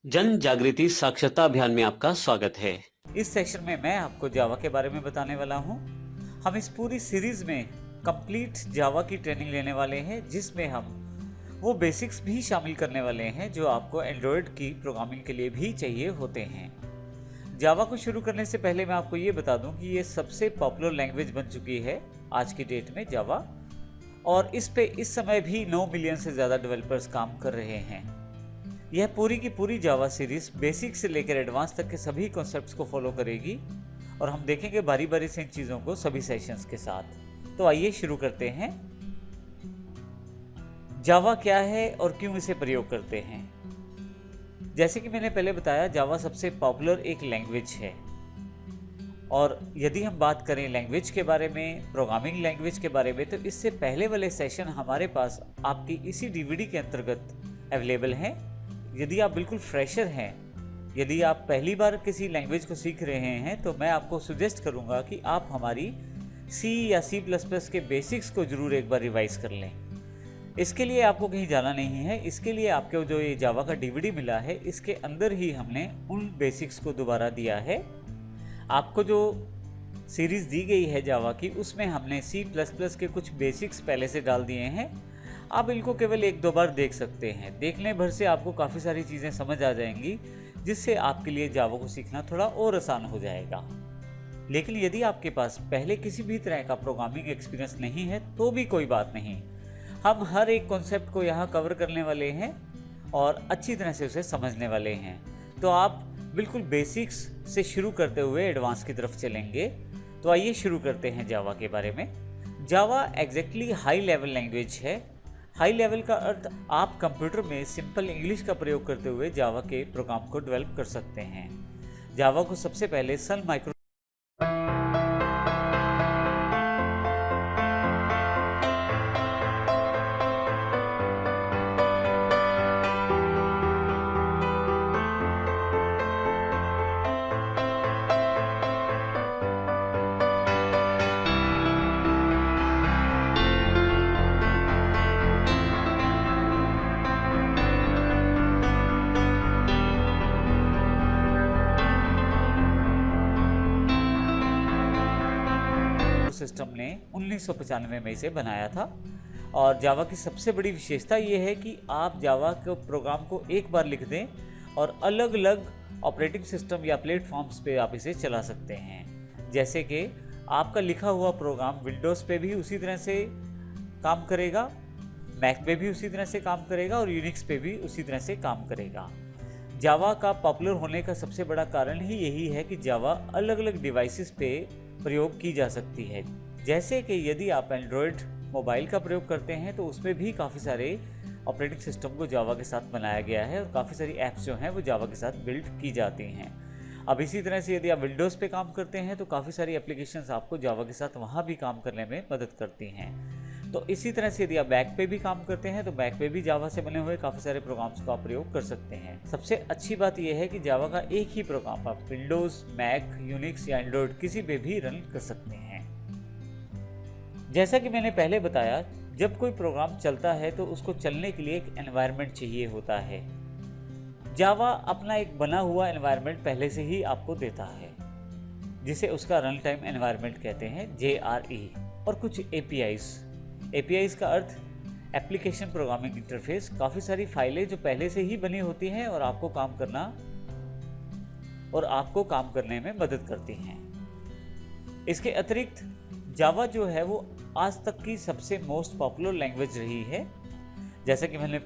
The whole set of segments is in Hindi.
जन जागृति साक्षरता अभियान में आपका स्वागत है। इस सेशन में मैं आपको जावा के बारे में बताने वाला हूं। हम इस पूरी सीरीज में कंप्लीट जावा की ट्रेनिंग लेने वाले हैं, जिसमें हम वो बेसिक्स भी शामिल करने वाले हैं जो आपको एंड्रॉयड की प्रोग्रामिंग के लिए भी चाहिए होते हैं। जावा को शुरू करने से पहले मैं आपको ये बता दूं कि ये सबसे पॉपुलर लैंग्वेज बन चुकी है आज की डेट में जावा, और इस पे इस समय भी 9 मिलियन से ज़्यादा डेवलपर्स काम कर रहे हैं। यह पूरी की पूरी जावा सीरीज बेसिक से लेकर एडवांस तक के सभी कॉन्सेप्ट्स को फॉलो करेगी और हम देखेंगे बारी बारी से इन चीज़ों को सभी सेशंस के साथ। तो आइए शुरू करते हैं। जावा क्या है और क्यों इसे प्रयोग करते हैं। जैसे कि मैंने पहले बताया, जावा सबसे पॉपुलर एक लैंग्वेज है, और यदि हम बात करें लैंग्वेज के बारे में, प्रोग्रामिंग लैंग्वेज के बारे में, तो इससे पहले वाले सेशन हमारे पास आपकी इसी डीवीडी के अंतर्गत अवेलेबल हैं। यदि आप बिल्कुल फ्रेशर हैं, यदि आप पहली बार किसी लैंग्वेज को सीख रहे हैं, तो मैं आपको सजेस्ट करूंगा कि आप हमारी C या C++ के बेसिक्स को ज़रूर एक बार रिवाइज कर लें। इसके लिए आपको कहीं जाना नहीं है। इसके लिए आपको जो ये जावा का डीवीडी मिला है, इसके अंदर ही हमने उन बेसिक्स को दोबारा दिया है। आपको जो सीरीज़ दी गई है जावा की, उसमें हमने C++ के कुछ बेसिक्स पहले से डाल दिए हैं। आप इनको केवल 1-2 बार देख सकते हैं। देखने भर से आपको काफ़ी सारी चीज़ें समझ आ जाएंगी, जिससे आपके लिए जावा को सीखना थोड़ा और आसान हो जाएगा। लेकिन यदि आपके पास पहले किसी भी तरह का प्रोग्रामिंग एक्सपीरियंस नहीं है, तो भी कोई बात नहीं। हम हर एक कॉन्सेप्ट को यहाँ कवर करने वाले हैं और अच्छी तरह से उसे समझने वाले हैं। तो आप बिल्कुल बेसिक्स से शुरू करते हुए एडवांस की तरफ चलेंगे। तो आइए शुरू करते हैं जावा के बारे में। जावा एग्जैक्टली हाई लेवल लैंग्वेज है। हाई लेवल का अर्थ आप कंप्यूटर में सिंपल इंग्लिश का प्रयोग करते हुए जावा के प्रोग्राम को डेवलप कर सकते हैं। जावा को सबसे पहले सन माइक्रो सिस्टम ने 1995 में इसे बनाया था। और जावा की सबसे बड़ी विशेषता ये है कि आप जावा के प्रोग्राम को एक बार लिख दें और अलग अलग ऑपरेटिंग सिस्टम या प्लेटफॉर्म्स पे आप इसे चला सकते हैं। जैसे कि आपका लिखा हुआ प्रोग्राम विंडोज़ पे भी उसी तरह से काम करेगा, मैक पे भी उसी तरह से काम करेगा और यूनिक्स पे भी उसी तरह से काम करेगा। जावा का पॉपुलर होने का सबसे बड़ा कारण ही यही है कि जावा अलग अलग डिवाइसेस पे प्रयोग की जा सकती है। जैसे कि यदि आप एंड्रॉयड मोबाइल का प्रयोग करते हैं, तो उसमें भी काफ़ी सारे ऑपरेटिंग सिस्टम को जावा के साथ बनाया गया है और काफ़ी सारी ऐप्स जो हैं वो जावा के साथ बिल्ड की जाती हैं। अब इसी तरह से यदि आप विंडोज़ पे काम करते हैं, तो काफ़ी सारी एप्लीकेशंस आपको जावा के साथ वहाँ भी काम करने में मदद करती हैं। तो इसी तरह से यदि आप मैक पे भी काम करते हैं, तो मैक पे भी जावा से बने हुए काफ़ी सारे प्रोग्राम्स का आप प्रयोग कर सकते हैं। सबसे अच्छी बात यह है कि जावा का एक ही प्रोग्राम आप विंडोज़, मैक, यूनिक्स या एंड्रॉयड किसी पे भी रन कर सकते हैं। जैसा कि मैंने पहले बताया, जब कोई प्रोग्राम चलता है तो उसको चलने के लिए एक एनवायरनमेंट चाहिए होता है। जावा अपना एक बना हुआ एनवायरनमेंट पहले से ही आपको देता है, जिसे उसका रन टाइम एनवायरनमेंट कहते हैं, JRE, और कुछ APIs का अर्थ एप्लीकेशन प्रोग्रामिंग इंटरफेस। काफ़ी सारी फाइलें जो पहले से ही बनी होती हैं और आपको काम करने में मदद करती हैं। इसके अतिरिक्त जावा जो है वो आज तक की सबसे मोस्ट पॉपुलर लैंग्वेज रही है। जैसा कि मैंने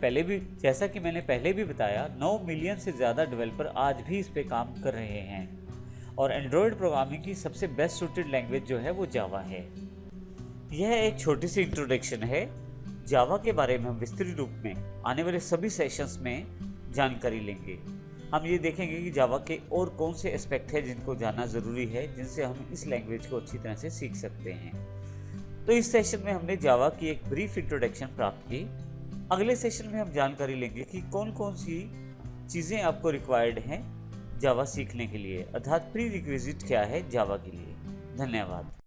पहले भी बताया, 9 मिलियन से ज़्यादा डेवलपर आज भी इस पे काम कर रहे हैं, और एंड्रॉयड प्रोग्रामिंग की सबसे बेस्ट सूटेड लैंग्वेज जो है वो जावा है। यह एक छोटी सी इंट्रोडक्शन है। जावा के बारे में हम विस्तृत रूप में आने वाले सभी सेशंस में जानकारी लेंगे। हम ये देखेंगे कि जावा के और कौन से एस्पेक्ट हैं जिनको जानना ज़रूरी है, जिनसे हम इस लैंग्वेज को अच्छी तरह से सीख सकते हैं। तो इस सेशन में हमने जावा की एक ब्रीफ इंट्रोडक्शन प्राप्त की। अगले सेशन में हम जानकारी लेंगे कि कौन कौन सी चीज़ें आपको रिक्वायर्ड हैं जावा सीखने के लिए, अर्थात प्री रिक्विजिट क्या है जावा के लिए। धन्यवाद।